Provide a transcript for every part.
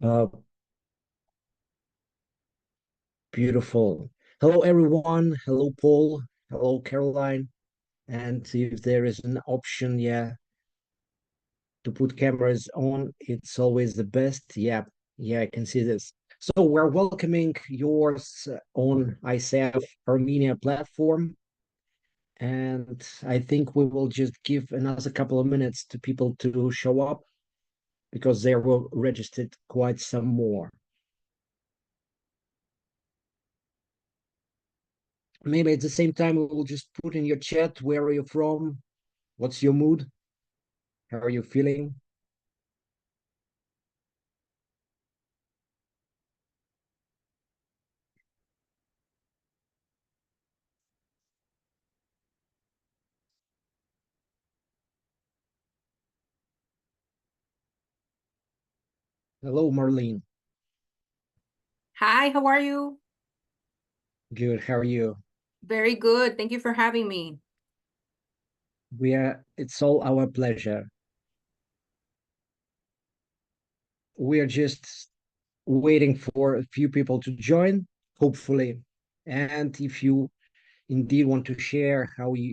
Uh, Beautiful. Hello, everyone. Hello, Paul. Hello, Caroline. And if there is an option, yeah, to put cameras on, it's always the best. Yeah, yeah, I can see this. So we're welcoming yours on ICF Armenia platform. And I think we will just give another couple of minutes to people to show up because there were registered quite some more. Maybe at the same time, we will just put in your chat, where are you from? What's your mood? How are you feeling? Hello, Marlene. Hi, how are you? Good. How are you? Very good. Thank you for having me. It's all our pleasure. We are just waiting for a few people to join, hopefully. And if you indeed want to share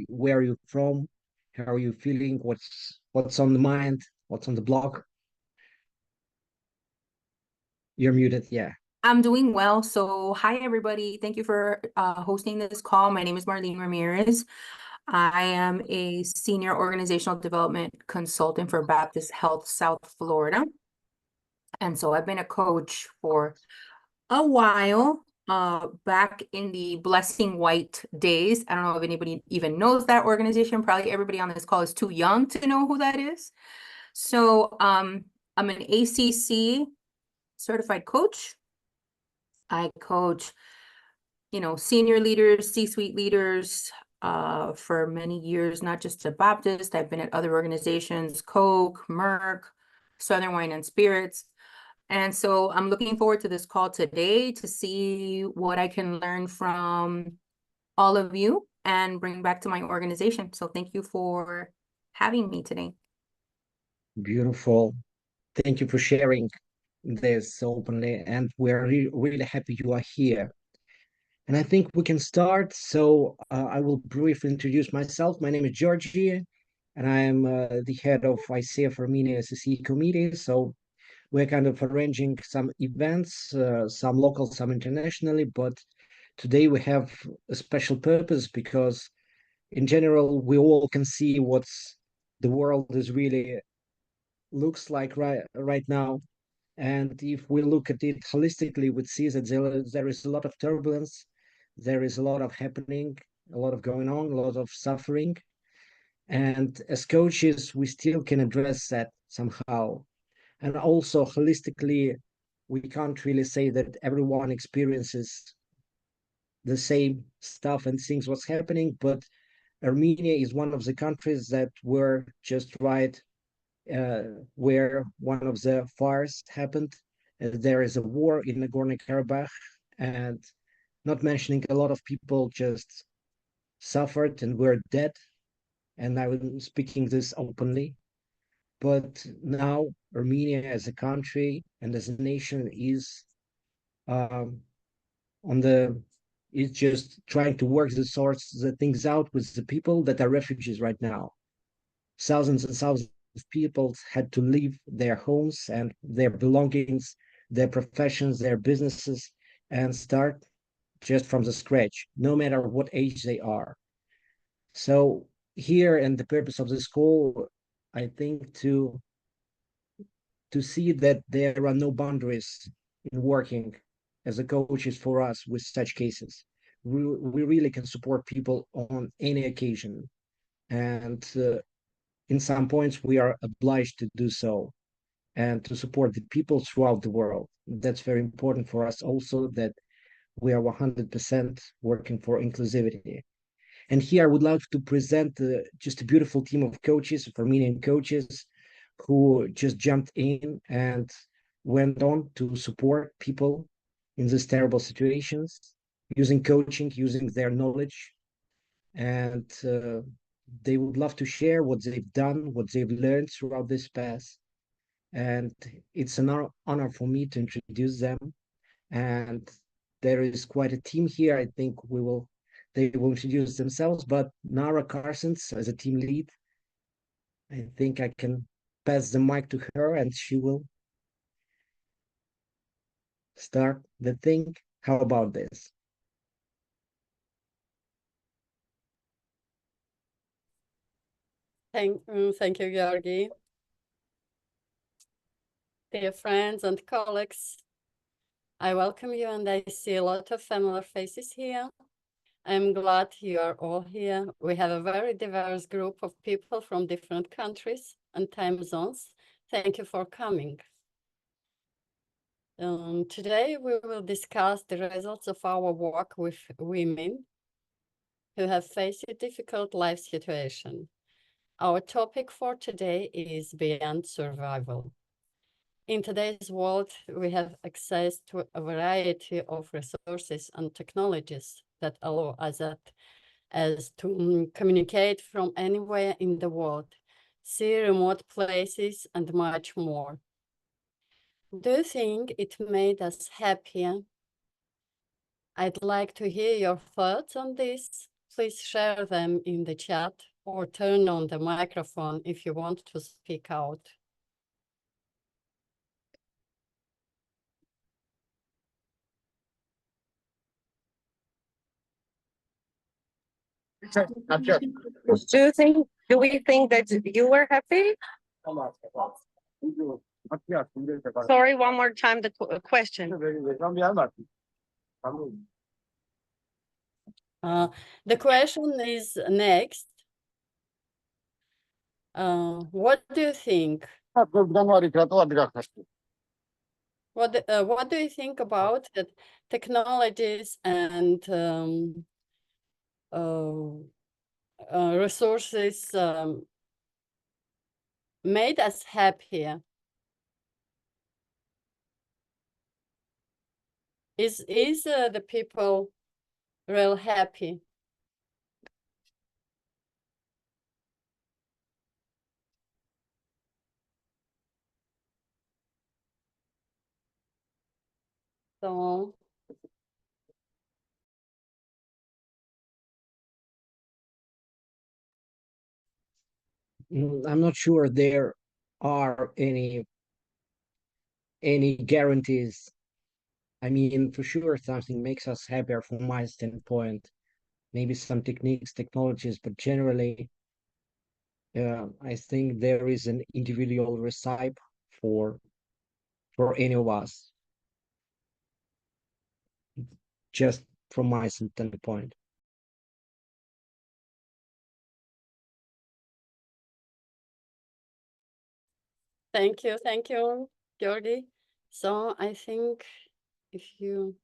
where you're from, how are you feeling, what's on the mind, what's on the block, you're muted. Yeah. I'm doing well. So, hi, everybody. Thank you for hosting this call. My name is Marlene Ramirez. I am a senior organizational development consultant for Baptist Health South Florida. And so I've been a coach for a while, back in the Blessing White days. I don't know if anybody even knows that organization. Probably everybody on this call is too young to know who that is. So, I'm an ACC certified coach. I coach, senior leaders, C-suite leaders, for many years, not just at Baptist. I've been at other organizations, Coke, Merck, Southern Wine and Spirits. And so I'm looking forward to this call today to see what I can learn from all of you and bring back to my organization. So thank you for having me today. Beautiful. Thank you for sharing this openly, and we're really happy you are here. And I think we can start. So I will briefly introduce myself. My name is Georgie, and I am the head of ICF Armenia SSE committee. So we're kind of arranging some events, some local, some internationally. But today we have a special purpose because, in general, we all can see what's the world is really looks like right now. And if we look at it holistically, we see that there is a lot of turbulence, there is a lot of happening, a lot of going on, a lot of suffering. And as coaches, we still can address that somehow. And also holistically, we can't really say that everyone experiences the same stuff and things what's happening, but Armenia is one of the countries that were just right uh, where one of the fires happened. There is a war in Nagorno-Karabakh, and not mentioning a lot of people just suffered and were dead. And I'm speaking this openly. But now Armenia as a country and as a nation is um, on the is just trying to work the things out with the people that are refugees right now. Thousands and thousands of people had to leave their homes and their belongings, their professions, their businesses, and start just from the scratch, no matter what age they are. So here, and the purpose of this call, I think to see that there are no boundaries in working as a coaches for us with such cases. We really can support people on any occasion, and in some points we are obliged to do so and to support the people throughout the world. That's very important for us also, that we are 100% working for inclusivity. And here I would like to present just a beautiful team of coaches, of Armenian coaches, who just jumped in and went on to support people in these terrible situations, using coaching, using their knowledge. And they would love to share what they've done, what they've learned throughout this path. and it's an honor for me to introduce them. And there is quite a team here. I think they will introduce themselves, but Nara Carsons as a team lead, I think I can pass the mic to her and she will start the thing. How about this? Thank you, Georgi. Dear friends and colleagues, I welcome you and I see a lot of familiar faces here. I'm glad you are all here. We have a very diverse group of people from different countries and time zones. Thank you for coming. Today we will discuss the results of our work with women who have faced a difficult life situation. Our topic for today is beyond survival. In today's world, we have access to a variety of resources and technologies that allow us to communicate from anywhere in the world, see remote places, and much more. Do you think it made us happier? I'd like to hear your thoughts on this. Please share them in the chat or turn on the microphone if you want to speak out. Do we think that you were happy? Sorry, one more time, the question. The question is next. What do you think? What do you think about that technologies and resources made us happier? Is the people real happy? So I'm not sure there are any guarantees. I mean, for sure, something makes us happier from my standpoint. Maybe some techniques, technologies, but generally, I think there is an individual recipe for any of us, just from my standpoint. thank you, Georgi. So I think if you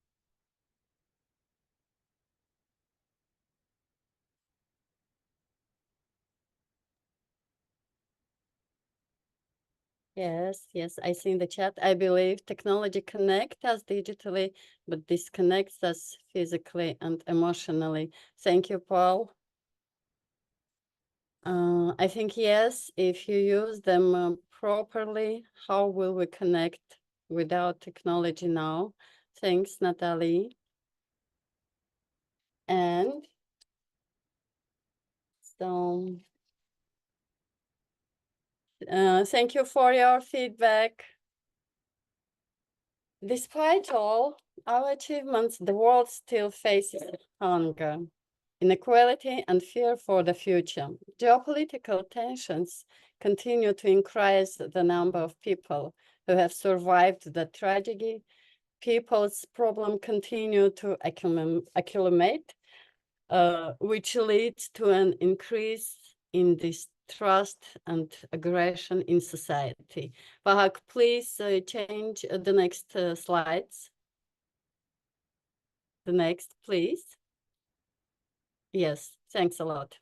Yes, I see in the chat. I believe technology connects us digitally, but disconnects us physically and emotionally. Thank you, Paul. I think yes, if you use them properly, how will we connect without technology now? Thanks, Natalie. And so thank you for your feedback. Despite all our achievements, the world still faces hunger, inequality, and fear for the future. Geopolitical tensions continue to increase the number of people who have survived the tragedy. People's problems continue to accumulate, which leads to an increase in distrust and aggression in society. Bahak, please change the next slides. The next, please. Yes, thanks a lot.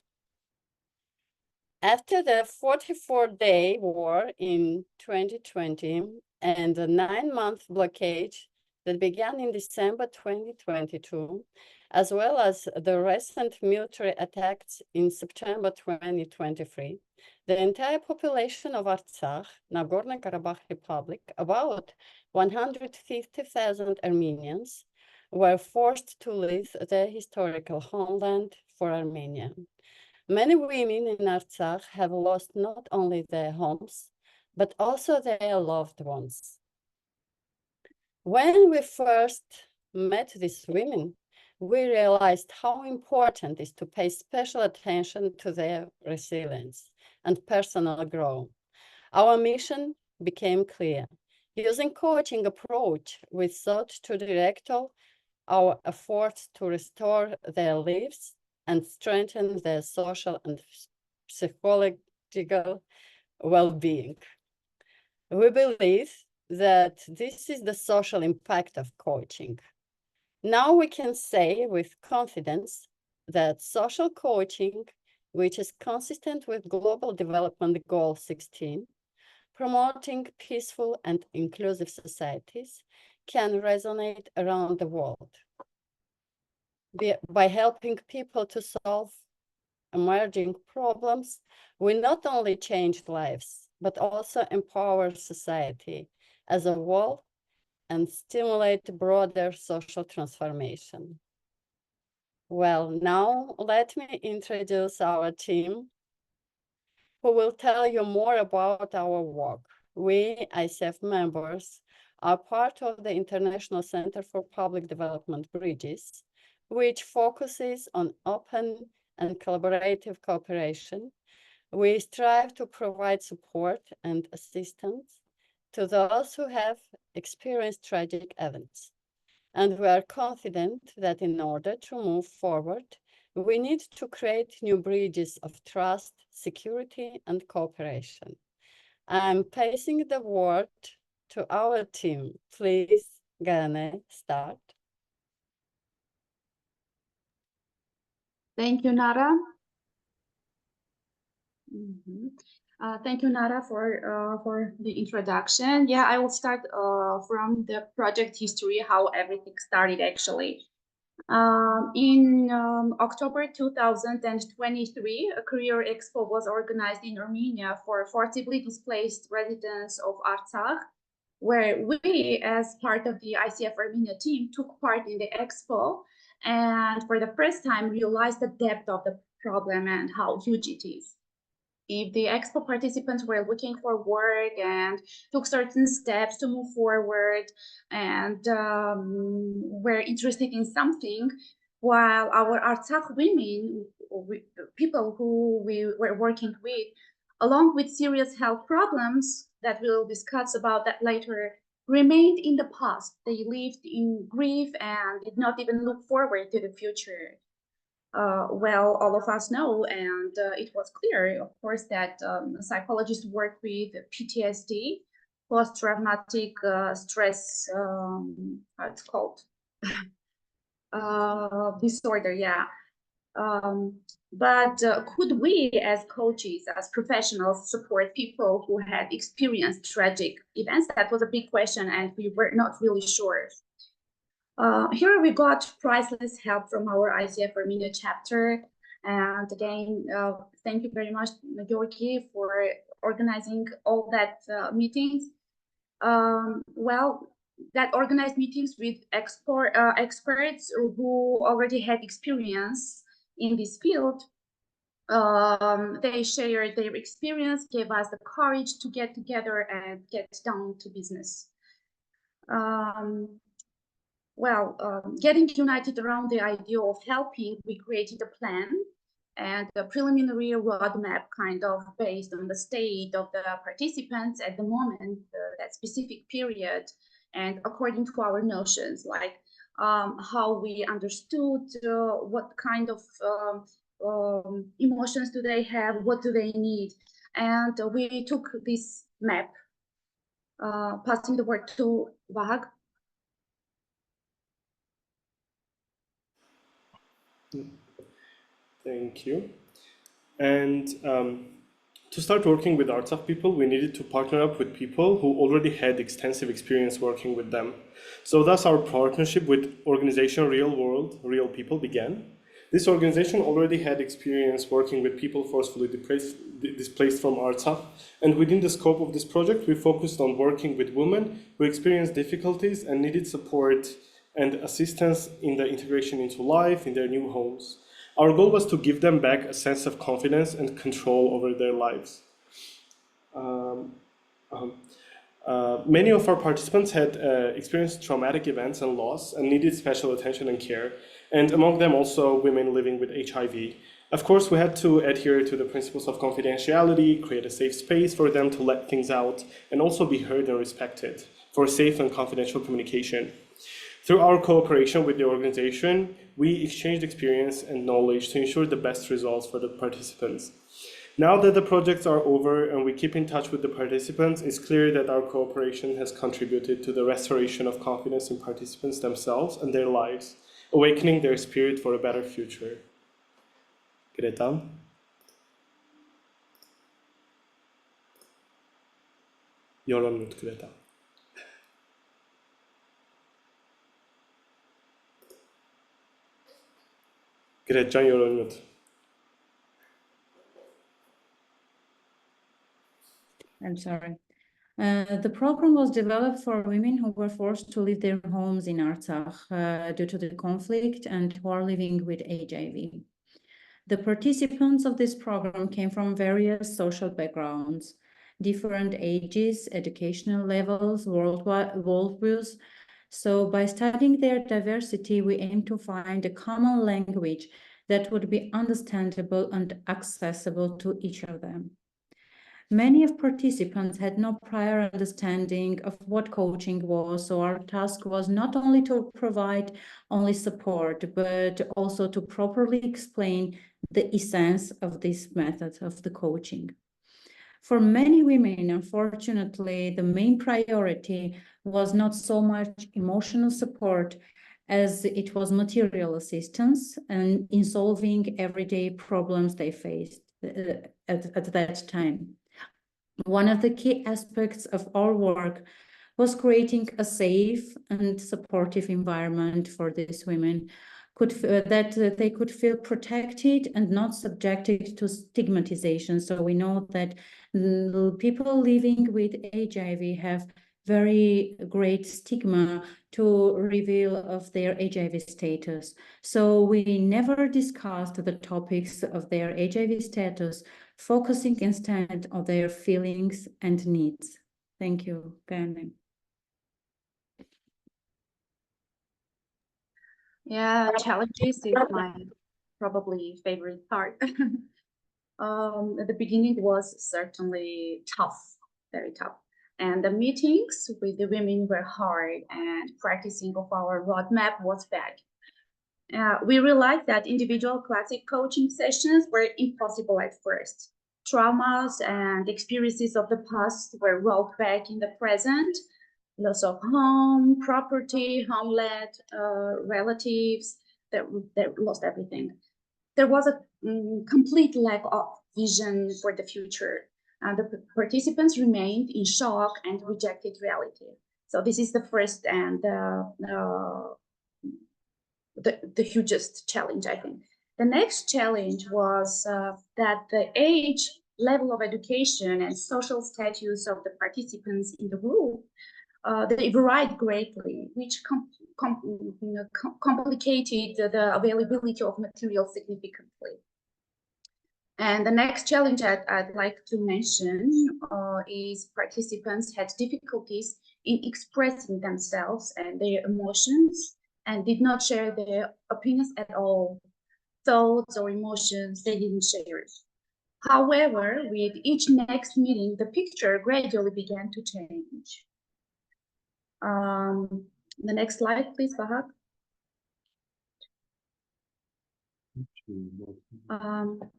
After the 44-day war in 2020 and the 9-month blockade that began in December 2022, as well as the recent military attacks in September 2023, the entire population of Artsakh, Nagorno-Karabakh Republic, about 150,000 Armenians, were forced to leave their historical homeland for Armenia. Many women in Artsakh have lost not only their homes, but also their loved ones. When we first met these women, we realized how important it is to pay special attention to their resilience and personal growth. Our mission became clear. Using coaching approach, we sought to direct our efforts to restore their lives and strengthen their social and psychological well-being. We believe that this is the social impact of coaching. Now we can say with confidence that social coaching, which is consistent with Global Development Goal 16, promoting peaceful and inclusive societies, can resonate around the world. By helping people to solve emerging problems, we not only change lives, but also empower society as a whole and stimulate broader social transformation. Well, now let me introduce our team, who will tell you more about our work. We, ICF members, are part of the International Center for Public Development Bridges, which focuses on open and collaborative cooperation. We strive to provide support and assistance to those who have experienced tragic events. And we are confident that in order to move forward, we need to create new bridges of trust, security, and cooperation. I'm passing the word to our team. Please, Gane, start. Thank you, Nara. Thank you, Nara, for the introduction. Yeah, I will start from the project history, how everything started actually. In October 2023, a career expo was organized in Armenia for forcibly displaced residents of Artsakh, where we, as part of the ICF Armenia team, took part in the expo and for the first time realized the depth of the problem and how huge it is. If the expo participants were looking for work and took certain steps to move forward and were interested in something, while our Artsakh women, people who we were working with, along with serious health problems that we'll discuss about that later, remained in the past. They lived in grief and did not even look forward to the future. Well, all of us know, and it was clear, of course, that psychologists work with PTSD, post-traumatic stress, how it's called, disorder, yeah. But could we, as coaches, as professionals, support people who had experienced tragic events? That was a big question, and we were not really sure. Here we got priceless help from our ICF Armenia chapter. And again, thank you very much, Georgi, for organizing all that meetings. Well, that organized meetings with experts who already had experience in this field. They shared their experience, gave us the courage to get together and get down to business. Getting united around the idea of helping, we created a plan and a preliminary roadmap kind of based on the state of the participants at the moment, that specific period, and according to our notions, like how we understood what kind of emotions do they have, what do they need. And we took this map, passing the word to Vahag. Thank you. And To start working with Artsakh people, we needed to partner up with people who already had extensive experience working with them. So thus our partnership with organization Real World, Real People began. This organization already had experience working with people forcefully displaced from Artsakh, and within the scope of this project, we focused on working with women who experienced difficulties and needed support and assistance in the integration into life in their new homes. Our goal was to give them back a sense of confidence and control over their lives. Many of our participants had experienced traumatic events and loss and needed special attention and care, and among them also women living with HIV. Of course, we had to adhere to the principles of confidentiality, create a safe space for them to let things out, and also be heard and respected for safe and confidential communication. Through our cooperation with the organization, we exchanged experience and knowledge to ensure the best results for the participants. Now that the projects are over and we keep in touch with the participants, it's clear that our cooperation has contributed to the restoration of confidence in participants themselves and their lives, awakening their spirit for a better future. Greta? You're on mute, Greta. Greta, you're on mute. I'm sorry. The program was developed for women who were forced to leave their homes in Artsakh due to the conflict and who are living with HIV. The participants of this program came from various social backgrounds, different ages, educational levels, worldviews. So by studying their diversity, we aim to find a common language that would be understandable and accessible to each of them. Many of participants had no prior understanding of what coaching was, so our task was not only to provide only support, but also to properly explain the essence of this method of the coaching. For many women, unfortunately, the main priority was not so much emotional support as it was material assistance and in solving everyday problems they faced at that time. One of the key aspects of our work was creating a safe and supportive environment for these women that they could feel protected and not subjected to stigmatization. So we know that people living with HIV have very great stigma to reveal of their HIV status. So we never discussed the topics of their HIV status, focusing instead on their feelings and needs. Thank you, Karen. Yeah, challenges is my probably favorite part. At the beginning was certainly tough, very tough. And the meetings with the women were hard and practicing of our roadmap was bad. We realized that individual classic coaching sessions were impossible at first. Traumas and experiences of the past were rolled back in the present. Loss of home, property, homeland, relatives, that lost everything. There was a complete lack of vision for the future. The participants remained in shock and rejected reality. So this is the first and the hugest challenge, I think. The next challenge was that the age, level of education, and social status of the participants in the group, they varied greatly, which complicated the availability of material significantly. And the next challenge I'd like to mention is participants had difficulties in expressing themselves and their emotions and did not share their opinions at all. Thoughts or emotions, they didn't share it. However, with each next meeting, the picture gradually began to change. The next slide, please, Bahak.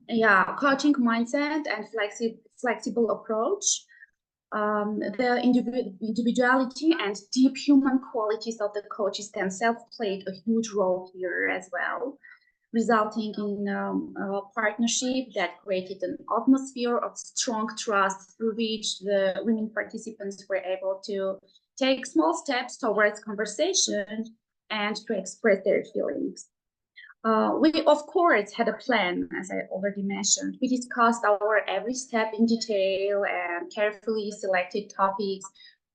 Yeah, coaching mindset and flexible approach. The individuality and deep human qualities of the coaches themselves played a huge role here as well. resulting in a partnership that created an atmosphere of strong trust through which the women participants were able to take small steps towards conversation and to express their feelings. We, of course, had a plan, as I already mentioned. We discussed our every step in detail and carefully selected topics.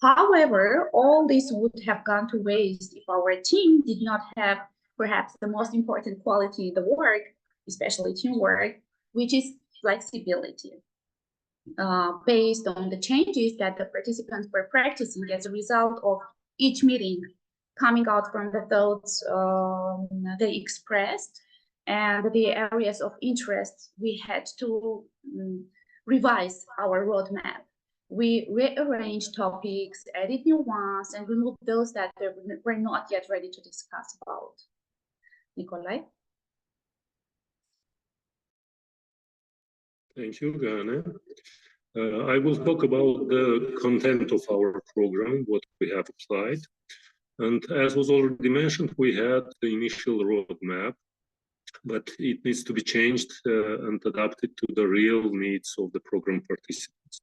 However, all this would have gone to waste if our team did not have perhaps the most important quality in the work, especially teamwork, which is flexibility. Based on the changes that the participants were practicing as a result of each meeting, coming out from the thoughts they expressed and the areas of interest, we had to revise our roadmap. We rearranged topics, added new ones, and removed those that were not yet ready to discuss about. Nikolai? Thank you, Gane. I will talk about the content of our program, what we have applied. And as was already mentioned, we had the initial roadmap, but it needs to be changed and adapted to the real needs of the program participants.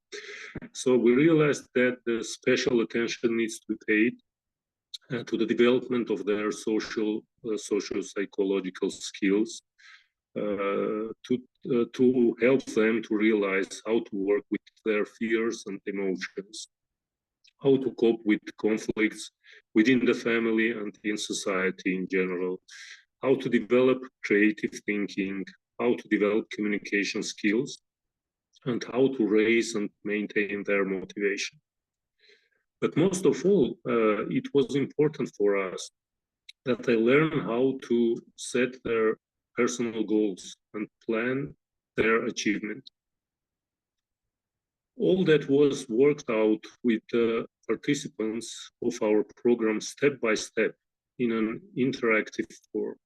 So we realized that the special attention needs to be paid to the development of their social-psychological skills, to help them to realize how to work with their fears and emotions, how to cope with conflicts within the family and in society in general, how to develop creative thinking, how to develop communication skills, and how to raise and maintain their motivation. But most of all, it was important for us that they learn how to set their personal goals and plan their achievement. All that was worked out with the participants of our program step by step in an interactive form.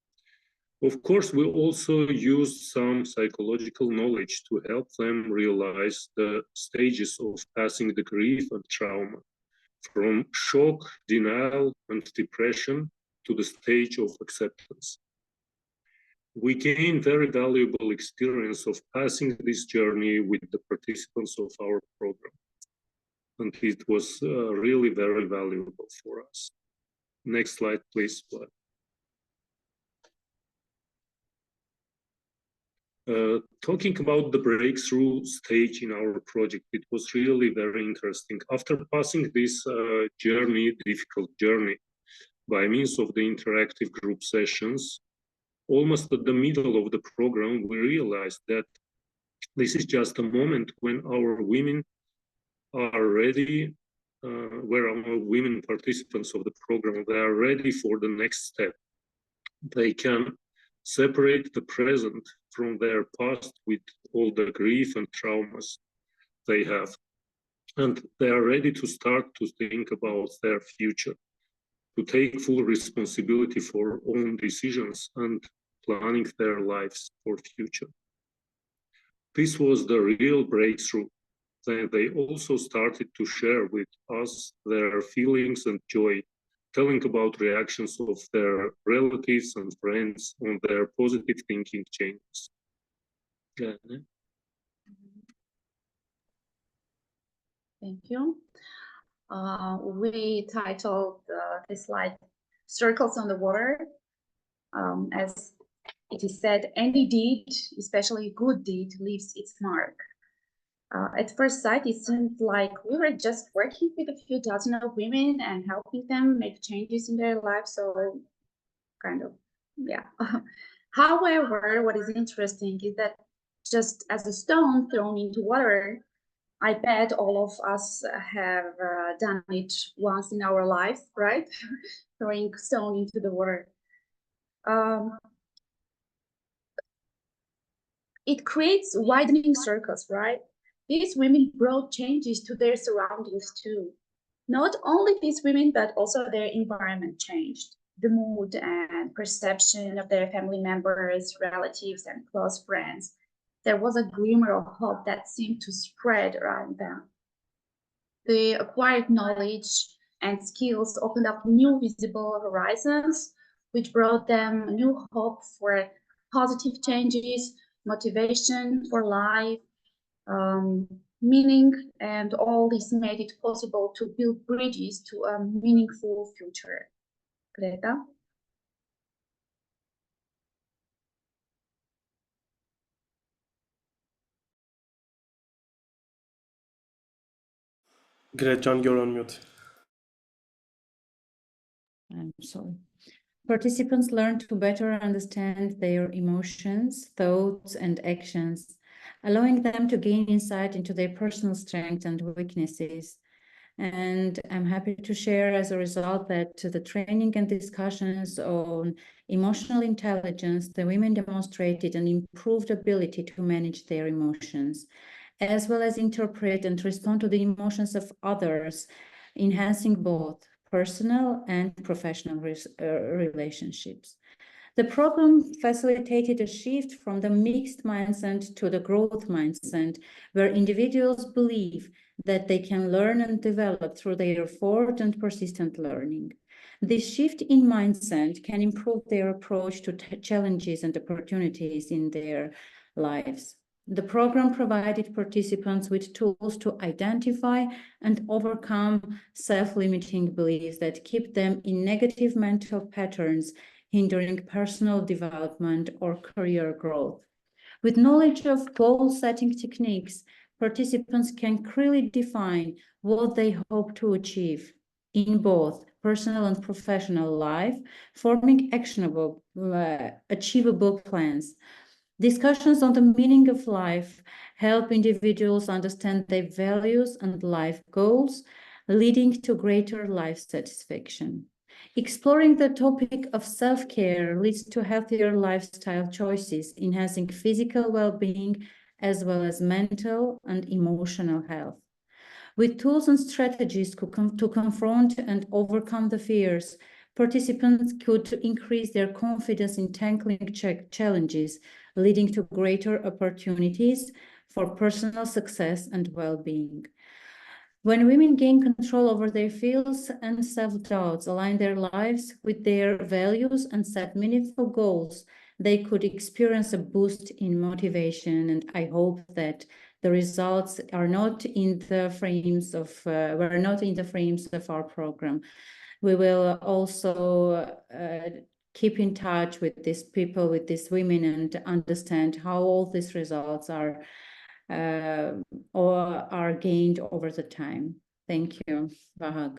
Of course, we also used some psychological knowledge to help them realize the stages of passing the grief and trauma, from shock, denial, and depression to the stage of acceptance. We gained very valuable experience of passing this journey with the participants of our program. And it was really very valuable for us. Next slide, please. Talking about the breakthrough stage in our project, it was really very interesting. After passing this difficult journey, by means of the interactive group sessions, almost at the middle of the program, we realized that this is just a moment when our women are ready, where our women participants of the program, they are ready for the next step. They can separate the present from their past with all the grief and traumas they have. And they are ready to start to think about their future, to take full responsibility for own decisions and planning their lives for future. This was the real breakthrough. Then they also started to share with us their feelings and joy, telling about reactions of their relatives and friends on their positive thinking changes. Yeah. Thank you. We titled this slide "Circles on the Water." As it is said, any deed, especially a good deed, leaves its mark. At first sight, it seemed like we were just working with a few dozen of women and helping them make changes in their lives. So kind of, yeah. However, what is interesting is that just as a stone thrown into water, I bet all of us have done it once in our lives, right? Throwing stone into the water. It creates widening circles, right? These women brought changes to their surroundings too. Not only these women, but also their environment changed. The mood and perception of their family members, relatives, and close friends. There was a glimmer of hope that seemed to spread around them. The acquired knowledge and skills opened up new visible horizons, which brought them new hope for positive changes, motivation for life, meaning, and all this made it possible to build bridges to a meaningful future. Greta? Gretchen, you're on mute. I'm sorry. Participants learn to better understand their emotions, thoughts, and actions, allowing them to gain insight into their personal strengths and weaknesses. And I'm happy to share as a result that the training and discussions on emotional intelligence, the women demonstrated an improved ability to manage their emotions, as well as interpret and respond to the emotions of others, enhancing both personal and professional relationships. The program facilitated a shift from the mixed mindset to the growth mindset, where individuals believe that they can learn and develop through their effort and persistent learning. This shift in mindset can improve their approach to challenges and opportunities in their lives. The program provided participants with tools to identify and overcome self-limiting beliefs that keep them in negative mental patterns, hindering personal development or career growth. With knowledge of goal-setting techniques, participants can clearly define what they hope to achieve in both personal and professional life, forming actionable, achievable plans. Discussions on the meaning of life help individuals understand their values and life goals, leading to greater life satisfaction. Exploring the topic of self-care leads to healthier lifestyle choices, enhancing physical well-being as well as mental and emotional health. With tools and strategies to confront and overcome the fears, participants could increase their confidence in tackling challenges, leading to greater opportunities for personal success and well-being. When women gain control over their fears and self-doubts, align their lives with their values, and set meaningful goals, they could experience a boost in motivation. And I hope that the results are not in the frames of were not in the frames of our program. We will also keep in touch with these people, with these women, and understand how all these results are gained over the time. Thank you, Vahag.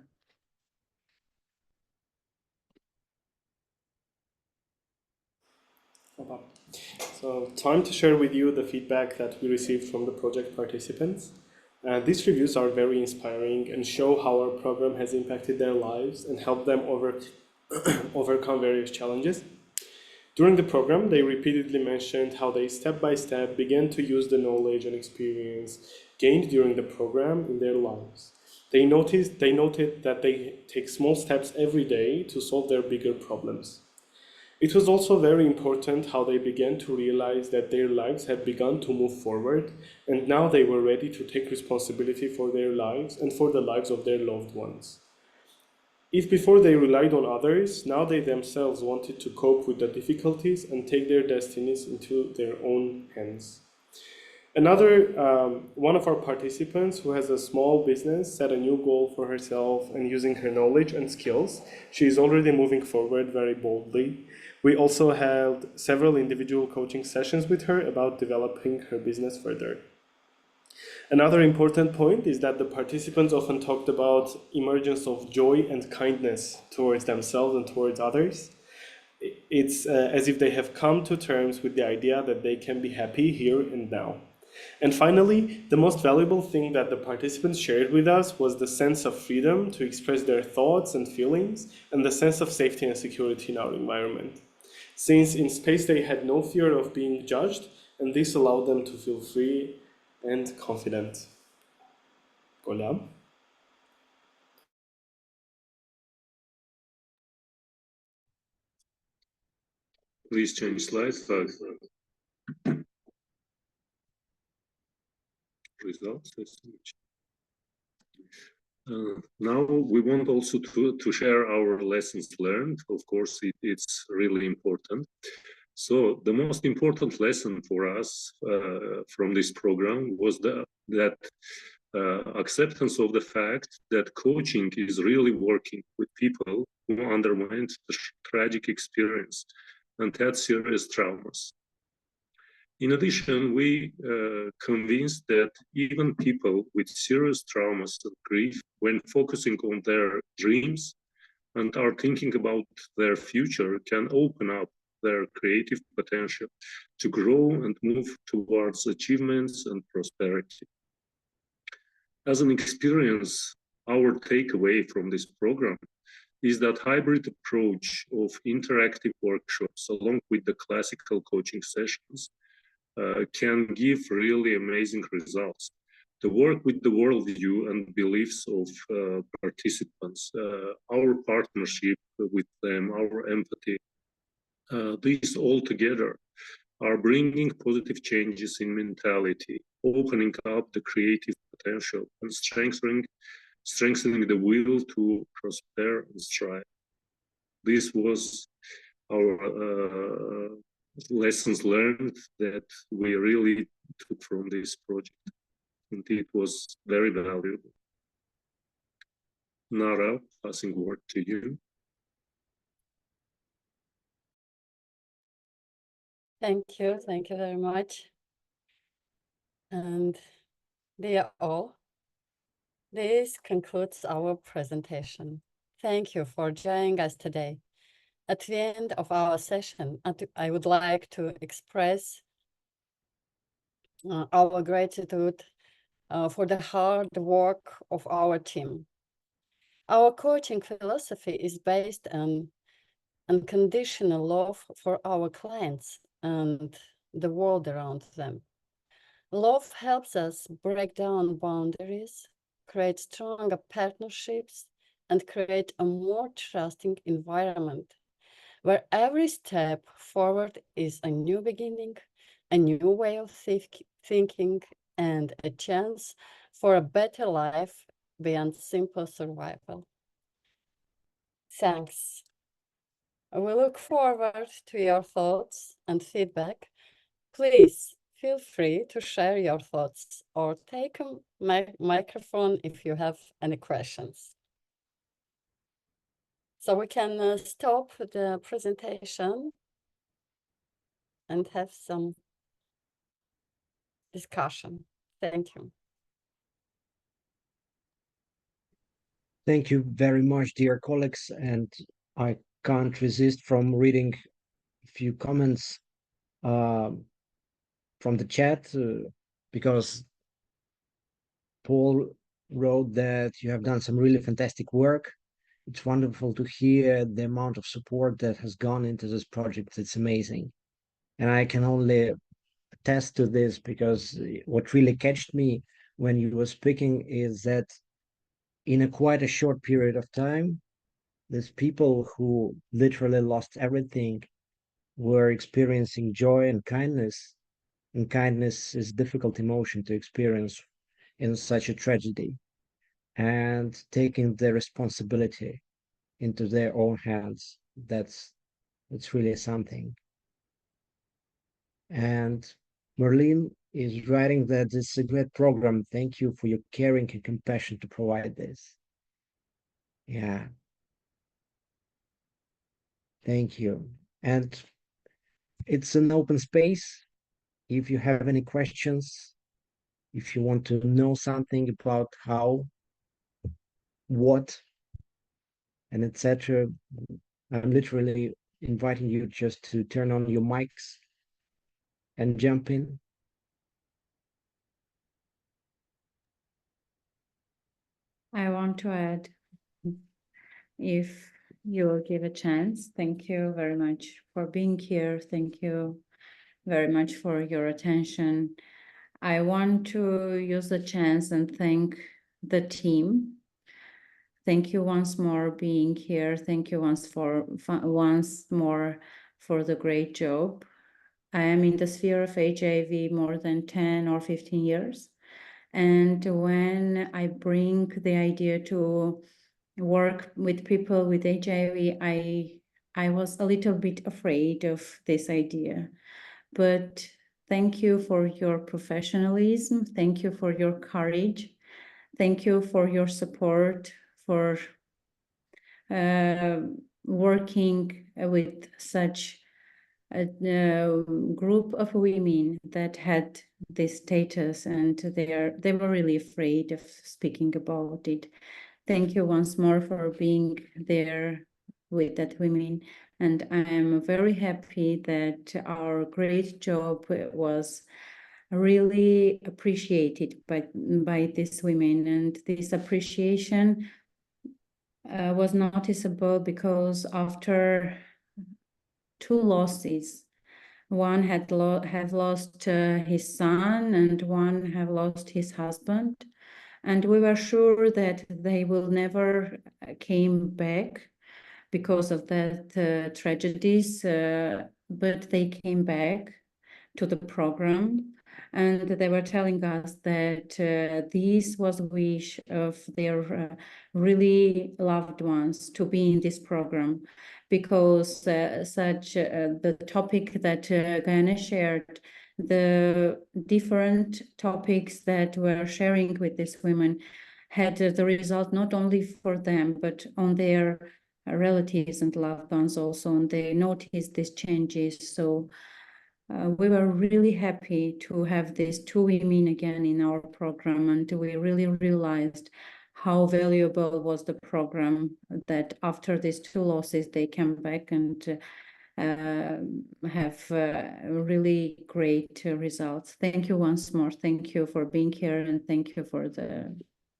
So, time to share with you the feedback that we received from the project participants. These reviews are very inspiring and show how our program has impacted their lives and helped them overcome various challenges. During the program, they repeatedly mentioned how they step by step began to use the knowledge and experience gained during the program in their lives. They noted that they take small steps every day to solve their bigger problems. It was also very important how they began to realize that their lives had begun to move forward, and now they were ready to take responsibility for their lives and for the lives of their loved ones. If before they relied on others, now they themselves wanted to cope with the difficulties and take their destinies into their own hands. One of our participants who has a small business set a new goal for herself, and using her knowledge and skills, she is already moving forward very boldly. We also held several individual coaching sessions with her about developing her business further. Another important point is that the participants often talked about emergence of joy and kindness towards themselves and towards others. It's as if they have come to terms with the idea that they can be happy here and now. And finally, the most valuable thing that the participants shared with us was the sense of freedom to express their thoughts and feelings, and the sense of safety and security in our environment. Since in space they had no fear of being judged, and this allowed them to feel free and confident. Golia? Please change slides. Results. Now we want also to share our lessons learned. Of course, it's really important. So the most important lesson for us from this program was that acceptance of the fact that coaching is really working with people who underwent the tragic experience and had serious traumas. In addition, we convinced that even people with serious traumas and grief, when focusing on their dreams and are thinking about their future, can open up their creative potential to grow and move towards achievements and prosperity. As an experience, our takeaway from this program is that hybrid approach of interactive workshops along with the classical coaching sessions can give really amazing results. The work with the worldview and beliefs of participants, our partnership with them, our empathy, these all together are bringing positive changes in mentality, opening up the creative potential and strengthening the will to prosper and strive. This was our lessons learned that we really took from this project, and it was very valuable. Nara, passing word to you. Thank you very much. And dear all, this concludes our presentation. Thank you for joining us today. At the end of our session, I would like to express our gratitude for the hard work of our team. Our coaching philosophy is based on unconditional love for our clients and the world around them. Love helps us break down boundaries, create stronger partnerships, and create a more trusting environment where every step forward is a new beginning, a new way of thinking, and a chance for a better life beyond simple survival. Thanks. We look forward to your thoughts and feedback. Please feel free to share your thoughts or take a microphone if you have any questions. So we can stop the presentation and have some discussion. Thank you. Thank you very much, dear colleagues. And I can't resist from reading a few comments from the chat because Paul wrote that you have done some really fantastic work. It's wonderful to hear the amount of support that has gone into this project. It's amazing. And I can only attest to this because what really catched me when you were speaking is that in quite a short period of time, these people who literally lost everything were experiencing joy and kindness. And kindness is a difficult emotion to experience in such a tragedy. And taking the responsibility into their own hands, that's really something. And Marlene is writing that it's a great program. Thank you for your caring and compassion to provide this. Yeah. Thank you. And it's an open space. If you have any questions, if you want to know something about how, what, and etc., I'm literally inviting you just to turn on your mics and jump in. I want to add, if you will give a chance, thank you very much for being here. Thank you very much for your attention. I want to use the chance and thank the team. Thank you once more being here. Thank you once more for the great job. I am in the sphere of HIV more than 10 or 15 years. And when I bring the idea to work with people with HIV, I I was a little bit afraid of this idea, but thank you for your professionalism. Thank you for your courage. Thank you for your support, for working with such a group of women that had this status, and they were really afraid of speaking about it. Thank you once more for being there with that women, and I am very happy that our great job was really appreciated by these women, and this appreciation was noticeable because after 2 losses, one had lost his son and one have lost his husband, and we were sure that they will never came back because of that tragedies, but they came back to the program, and they were telling us that this was a wish of their really loved ones to be in this program, because the topic that Gayane shared, the different topics that we're sharing with these women had the result not only for them, but on their relatives and loved ones also, and they noticed these changes. So we were really happy to have these 2 women again in our program, and we really realized how valuable was the program, that after these 2 losses, they came back and have really great results. Thank you once more. Thank you for being here, and thank you for the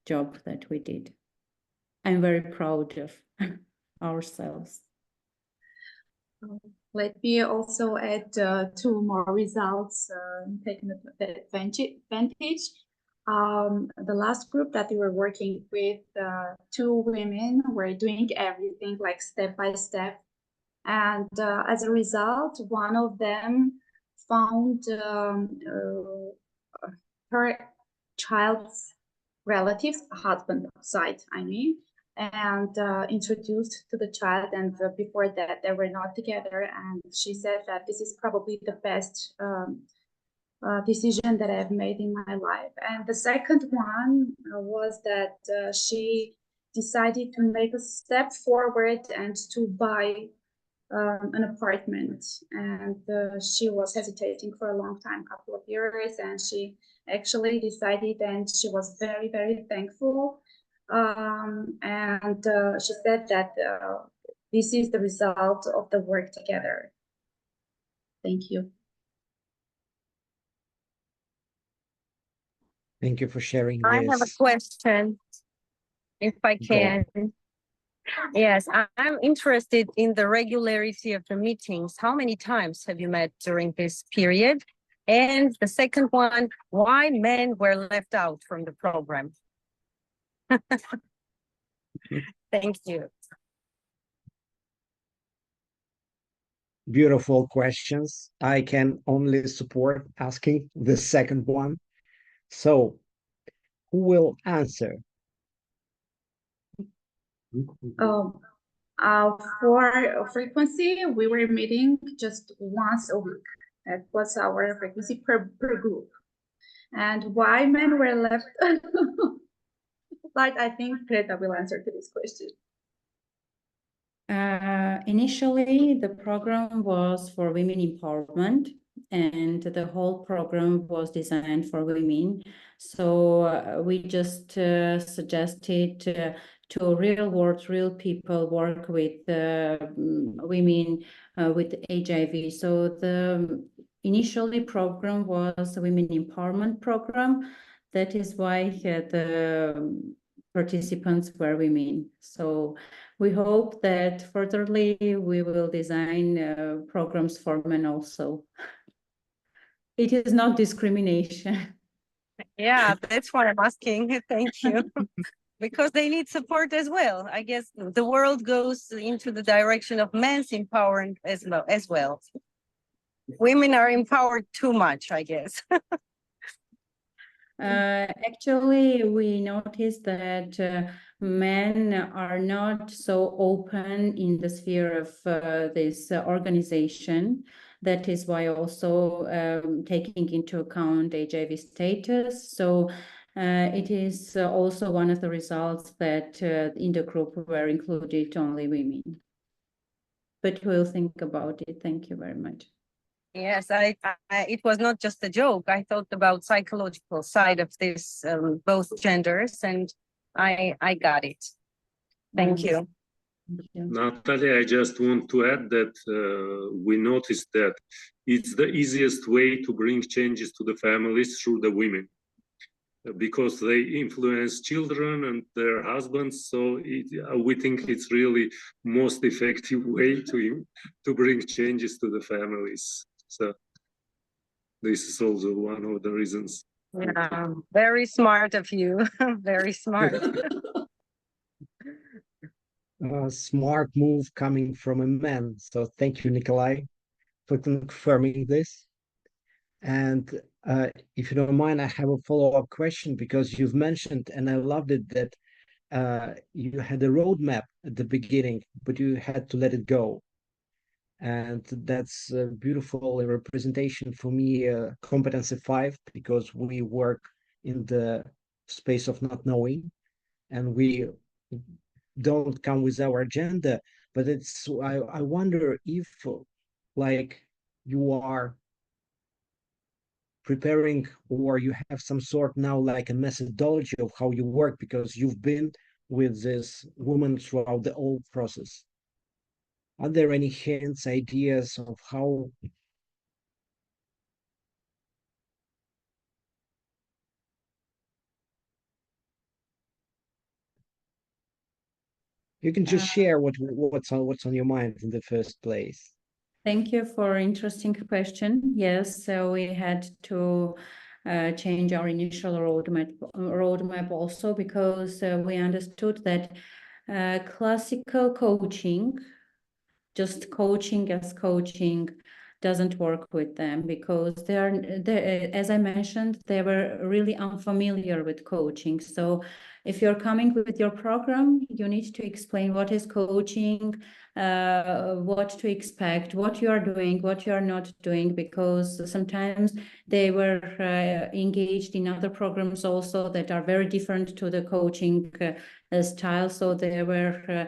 job that we did. I'm very proud of ourselves. Let me also add 2 more results taking advantage. The last group that we were working with, 2 women were doing everything like step by step. And as a result, one of them found her child's relatives, husband side, I mean, and introduced to the child, and before that they were not together, and she said that this is probably the best decision that I've made in my life. And the second one was that she decided to make a step forward and to buy an apartment, and she was hesitating for a long time, couple of years, and she actually decided, and she was very, very thankful. And she said that this is the result of the work together. Thank you. Thank you for sharing I have a this. question, if I can. Yes, I'm interested in the regularity of the meetings. How many times have you met during this period? And the second one, why men were left out from the program? Thank you. Beautiful questions. I can only support asking the second one. So, who will answer? For frequency, we were meeting just once a week. That was our frequency per group. And why men were left? But I think Greta will answer to this question. Initially, the program was for women empowerment, and the whole program was designed for women. So we just suggested to real world, real people work with women with HIV. So the initially program was a women empowerment program. That is why the participants were women. So we hope that furtherly we will design programs for men also. It is not discrimination. Yeah, that's what I'm asking. Thank you. Because they need support as well. I guess the world goes into the direction of men's empowerment as well. Women are empowered too much, I guess. Actually, we noticed that men are not so open in the sphere of this organization. That is why also taking into account HIV status. So it is also one of the results that in the group were included only women. But we'll think about it. Thank you very much. Yes, it was not just a joke. I thought about psychological side of this, both genders, and I got it. Thank you. Thank you. Natalia, I just want to add that we noticed that it's the easiest way to bring changes to the families through the women, because they influence children and their husbands. So we think it's really most effective way to bring changes to the families. So this is also one of the reasons. Yeah, very smart of you. Very smart. Smart move coming from a man. So thank you, Nikolai, for confirming this. And if you don't mind, I have a follow-up question, because you've mentioned, and I loved it, that you had a roadmap at the beginning, but you had to let it go. And that's a beautiful representation for me, competency 5, because we work in the space of not knowing, and we don't come with our agenda. But it's, I wonder if, like, you are preparing, or you have some sort now like a methodology of how you work, because you've been with this woman throughout the whole process. Are there any hints, ideas of how you can just share what's on your mind in the first place? Thank you for interesting question. Yes, so we had to change our initial roadmap also, because we understood that classical coaching, just coaching as coaching, doesn't work with them, because they, as I mentioned, they were really unfamiliar with coaching. So if you're coming with your program, you need to explain what is coaching, what to expect, what you are doing, what you are not doing, because sometimes they were engaged in other programs also that are very different to the coaching style. So they were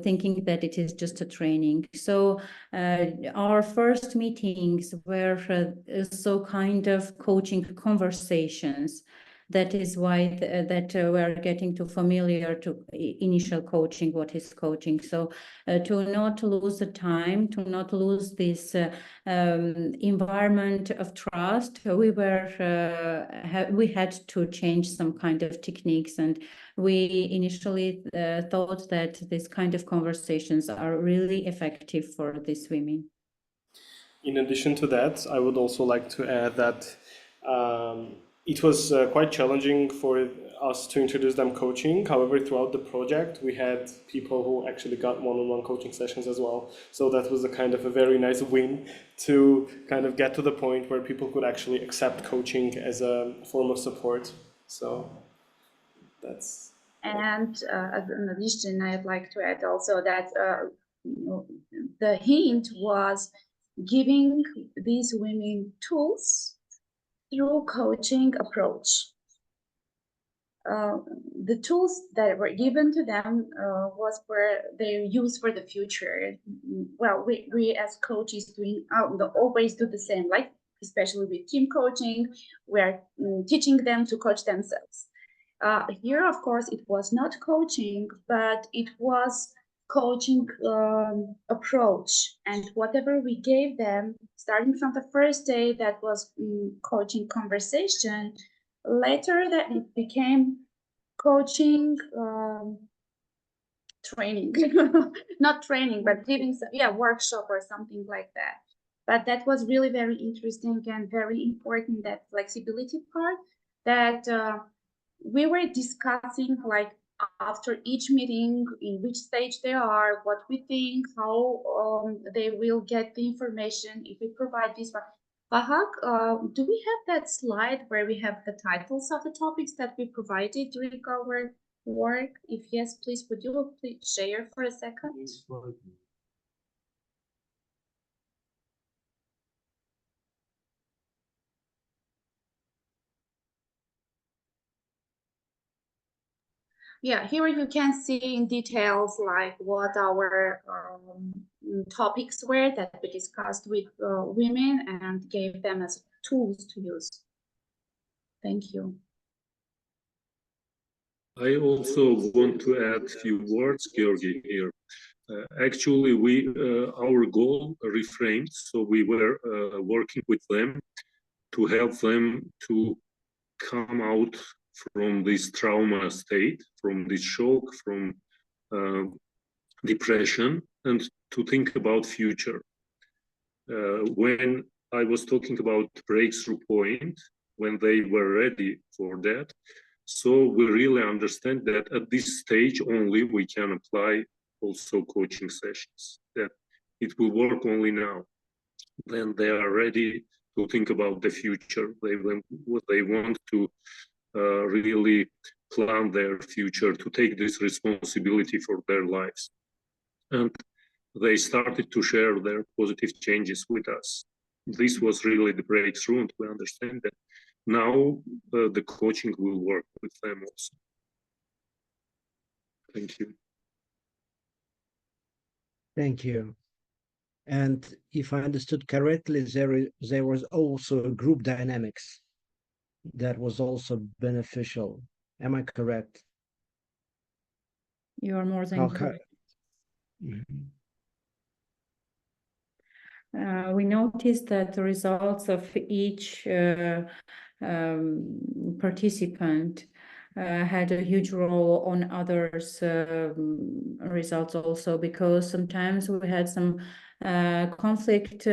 thinking that it is just a training. So our first meetings were so kind of coaching conversations. That is why that we're getting too familiar to initial coaching, what is coaching. So to not lose the time, to not lose this environment of trust, we had to change some kind of techniques. And we initially thought that this kind of conversations are really effective for these women. In addition to that, I would also like to add that it was quite challenging for us to introduce them coaching. However, throughout the project, we had people who actually got one-on-one coaching sessions as well. So that was a kind of a very nice win to kind of get to the point where people could actually accept coaching as a form of support. So that's... And as an addition, I'd like to add also that the hint was giving these women tools through coaching approach. The tools that were given to them was for their use for the future. Well, we as coaches always do the same, like especially with team coaching, we are teaching them to coach themselves. Here, of course, it was not coaching, but it was coaching approach, and whatever we gave them, starting from the first day, that was coaching conversation. Later, that it became coaching training, not training, but giving workshop or something like that. But that was really very interesting and very important, that flexibility part, that we were discussing, like, after each meeting, in which stage they are, what we think, how they will get the information if we provide this one. Bahak, do we have that slide where we have the titles of the topics that we provided during our work? If yes, please, would you please share for a second? Yeah, here you can see in details like what our topics were that we discussed with women and gave them as tools to use. Thank you. I also want to add a few words, Georgi, here. Actually, our goal reframed, so we were working with them to help them to come out from this trauma state, from this shock, from depression, and to think about future. When I was talking about breakthrough point, when they were ready for that, so we really understand that at this stage only we can apply also coaching sessions, that it will work only now. Then they are ready to think about the future. They want to really plan their future, to take this responsibility for their lives. And they started to share their positive changes with us. This was really the breakthrough, and we understand that now the coaching will work with them also. Thank you. Thank you. And if I understood correctly, there was also a group dynamics that was also beneficial. Am I correct? You are more than correct. We noticed that the results of each participant had a huge role on others' results also, because sometimes we had some conflict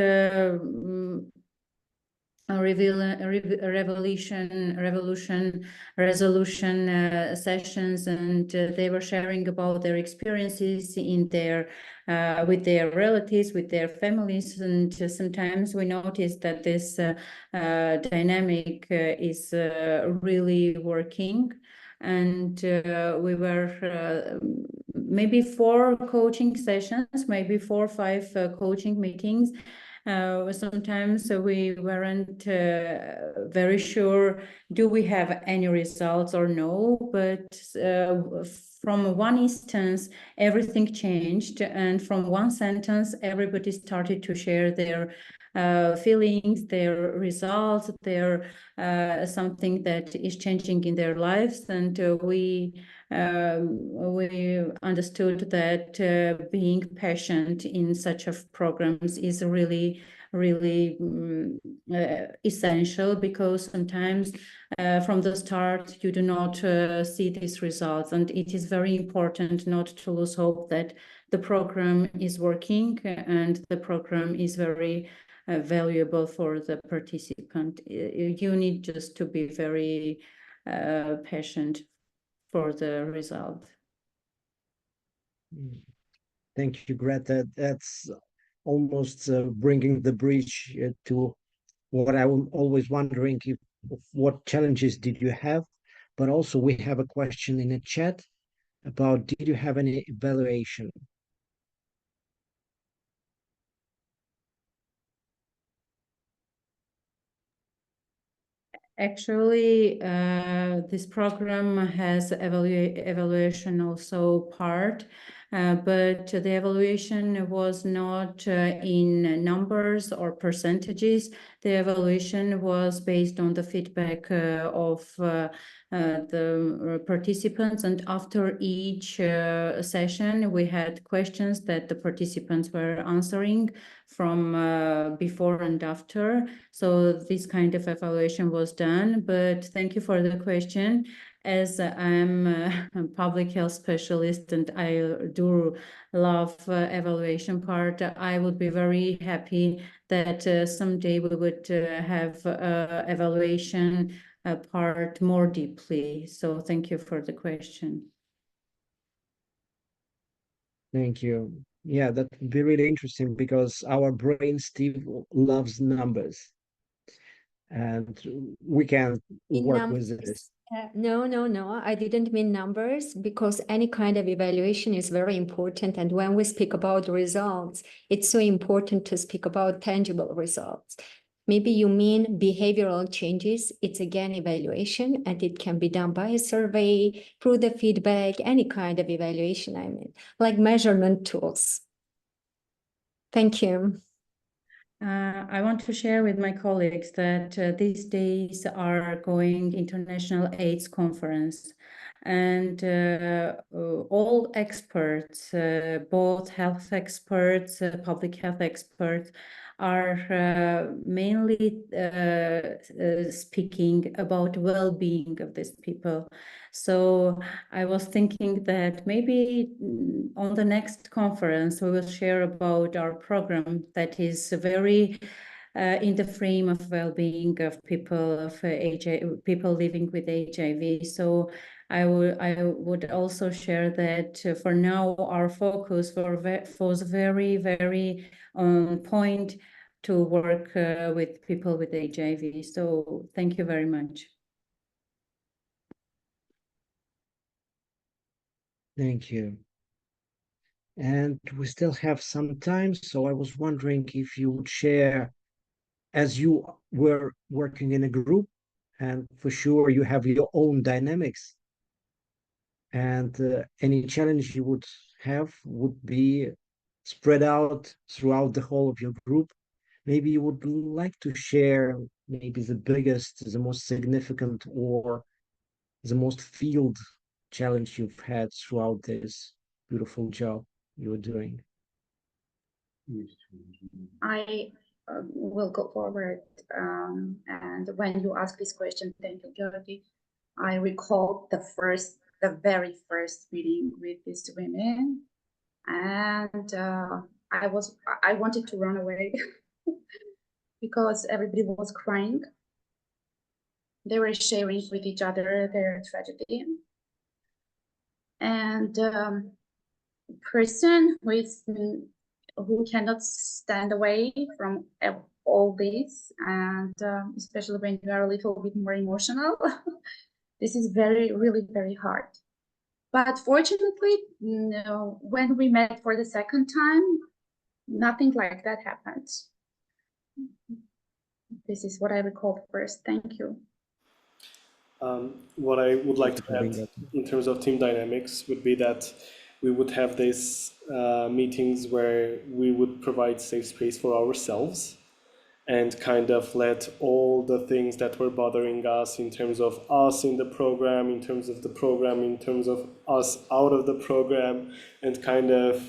resolution sessions, and they were sharing about their experiences in their with their relatives, with their families, and sometimes we noticed that this dynamic is really working. And we were maybe 4 coaching sessions, maybe 4 or 5 coaching meetings. Sometimes we weren't very sure, do we have any results or no, but from one instance, everything changed. And from one sentence, everybody started to share their feelings, their results, their something that is changing in their lives. And we understood that being patient in such of programs is really essential, because sometimes from the start you do not see these results, and it is very important not to lose hope that the program is working and the program is very valuable for the participant. You need just to be very patient for the result. Thank you, Greta. That's almost bringing the bridge to what I'm always wondering, what challenges did you have? But also we have a question in the chat about, did you have any evaluation? Actually, this program has evaluation also part, but the evaluation was not in numbers or percentages. The evaluation was based on the feedback of the participants, and after each session we had questions that the participants were answering from before and after. So this kind of evaluation was done. But thank you for the question. As I'm a public health specialist and I do love evaluation part, I would be very happy that someday we would have evaluation part more deeply. So thank you for the question. Thank you. Yeah, that would be really interesting, because our brain still loves numbers, and we can work with this. No. I didn't mean numbers, because any kind of evaluation is very important. And when we speak about results, it's so important to speak about tangible results. Maybe you mean behavioral changes. It's again evaluation, and it can be done by a survey, through the feedback, any kind of evaluation, I mean, like measurement tools. Thank you. I want to share with my colleagues that these days are going International AIDS Conference, and all experts, both health experts, public health experts, are mainly speaking about well-being of these people. So I was thinking that maybe on the next conference, we will share about our program that is very in the frame of well-being of people of HIV, people living with HIV. So I would also share that for now our focus was very on point to work with people with HIV. So thank you very much. Thank you. And we still have some time, so I was wondering if you would share, as you were working in a group, and for sure you have your own dynamics, and any challenge you would have would be spread out throughout the whole of your group. Maybe you would like to share maybe the biggest, the most significant, or the most field challenge you've had throughout this beautiful job you're doing. I will go forward. And when you ask this question, thank you, Georgi. I recall the very first meeting with these women, and I wanted to run away because everybody was crying. They were sharing with each other their tragedy, and person who cannot stand away from all this, and especially when you are a little bit more emotional, this is really very hard. But fortunately, when we met for the second time, nothing like that happened. This is what I recall first. Thank you. What I would like to add in terms of team dynamics would be that we would have these meetings where we would provide safe space for ourselves and kind of let all the things that were bothering us in terms of us in the program, in terms of the program, in terms of us out of the program, and kind of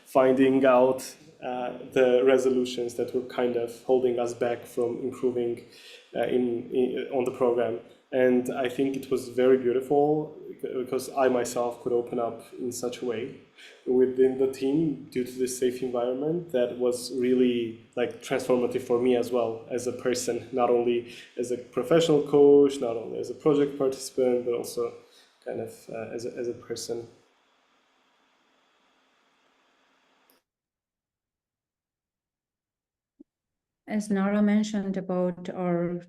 finding out the resolutions that were kind of holding us back from improving on the program. And I think it was very beautiful because I myself could open up in such a way within the team due to this safe environment that was really like transformative for me as well as a person, not only as a professional coach, not only as a project participant, but also kind of as a person. As Nara mentioned about our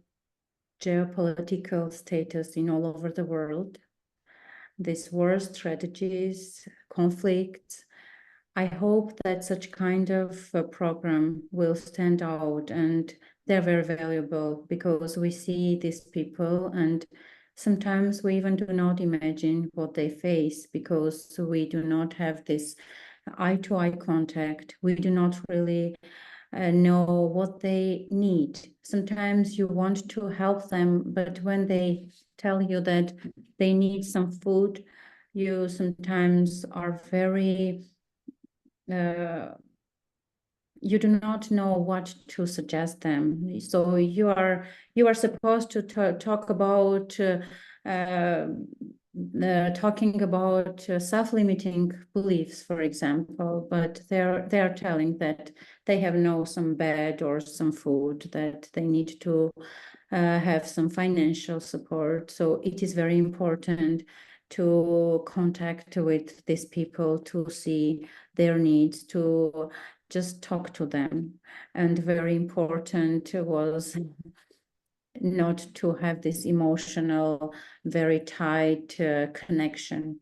geopolitical status in all over the world, these wars, strategies, conflicts, I hope that such kind of a program will stand out, and they're very valuable because we see these people and sometimes we even do not imagine what they face because we do not have this eye-to-eye contact. We do not really know what they need. Sometimes you want to help them, but when they tell you that they need some food, you sometimes are very you do not know what to suggest them. So you are supposed to talk about talking about self-limiting beliefs, for example, but they're telling that they have some bed or some food, that they need to have some financial support. So it is very important to contact with these people to see their needs, to just talk to them. And very important was not to have this emotional, very tight connection.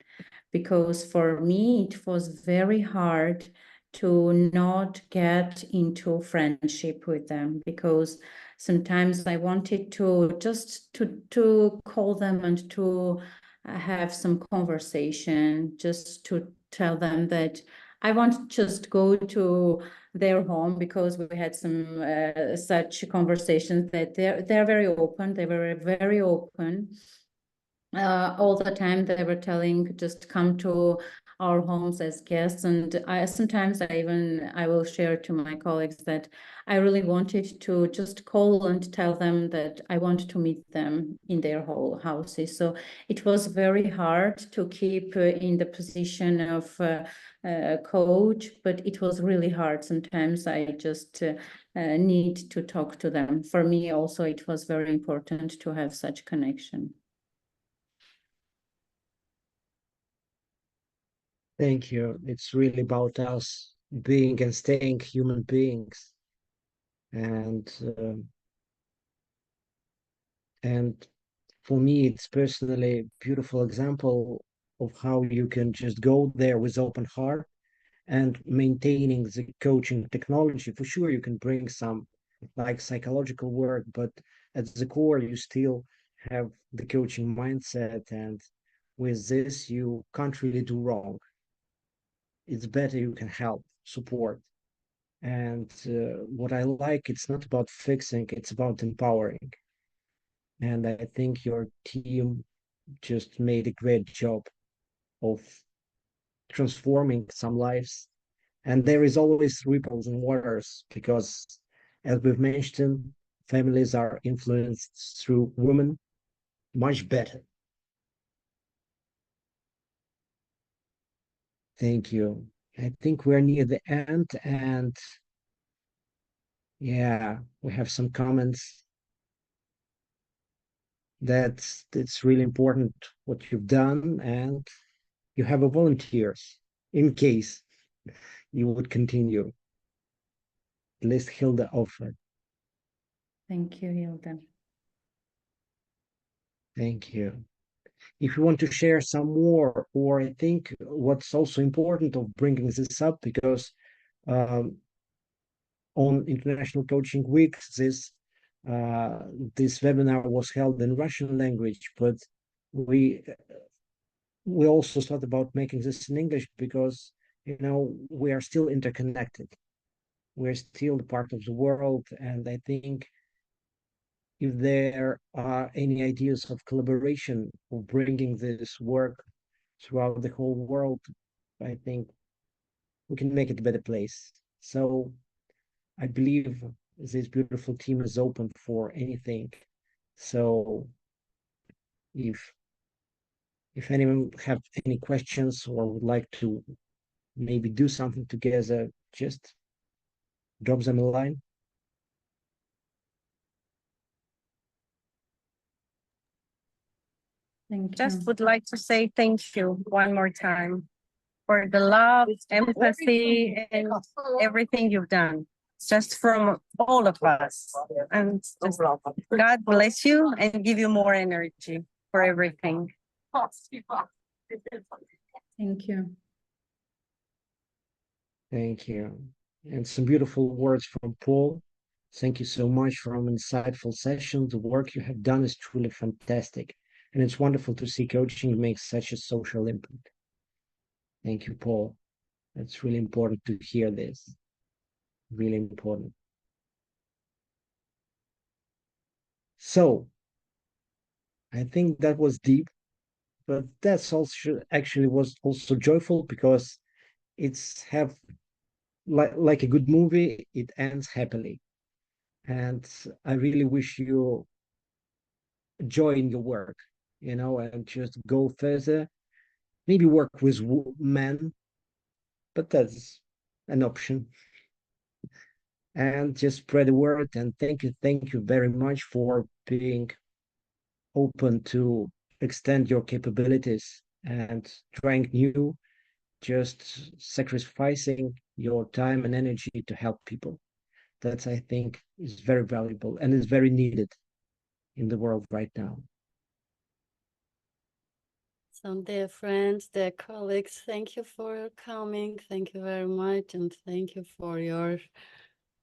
Because for me, it was very hard to not get into friendship with them, because sometimes I wanted to just to call them and to have some conversation, just to tell them that I want to just go to their home, because we had some such conversations that they're very open. They were very open. All the time they were telling, just come to our homes as guests. And sometimes I will share to my colleagues that I really wanted to just call and tell them that I want to meet them in their whole houses. So it was very hard to keep in the position of coach, but it was really hard. Sometimes I just need to talk to them. For me also, it was very important to have such connection. Thank you. It's really about us being and staying human beings. And for me, it's personally a beautiful example of how you can just go there with open heart and maintaining the coaching technology. For sure, you can bring some like psychological work, but at the core, you still have the coaching mindset. And with this, you can't really do wrong. It's better you can help, support. And what I like, it's not about fixing, it's about empowering. And I think your team just made a great job of transforming some lives. And there is always ripples in waters, because as we've mentioned, families are influenced through women much better. Thank you. I think we're near the end, and yeah, we have some comments. It's really important what you've done, and you have a volunteers in case you would continue. At least Hilda offered. Thank you, Hilda. Thank you. If you want to share some more, or I think what's also important of bringing this up, because on International Coaching Week, this webinar was held in Russian language, but we also thought about making this in English, because we are still interconnected. We're still part of the world, and I think if there are any ideas of collaboration of bringing this work throughout the whole world, I think we can make it a better place. So I believe this beautiful team is open for anything. So if anyone have any questions or would like to maybe do something together, just drop them a line. Thank you. Just would like to say thank you one more time for the love, empathy, and everything you've done. Just from all of us. And just God bless you and give you more energy for everything. Thank you. Thank you. And some beautiful words from Paul. Thank you so much for an insightful session. The work you have done is truly fantastic. And it's wonderful to see coaching make such a social impact. Thank you, Paul. It's really important to hear this. Really important. So I think that was deep, but that's also actually was also joyful, because it's have like a good movie, it ends happily. And I really wish you joy in your work, and just go further, maybe work with men, but that's an option. And just spread the word. And thank you very much for being open to extend your capabilities and trying new, just sacrificing your time and energy to help people. That's, I think, is very valuable and is very needed in the world right now. So dear friends, dear colleagues, thank you for coming. Thank you very much. And thank you for your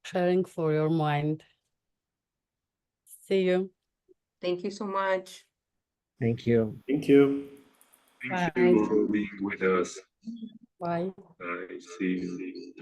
sharing, for your mind. See you. Thank you so much. Thank you. Thank you. Thank you for being with us. Bye. I see you.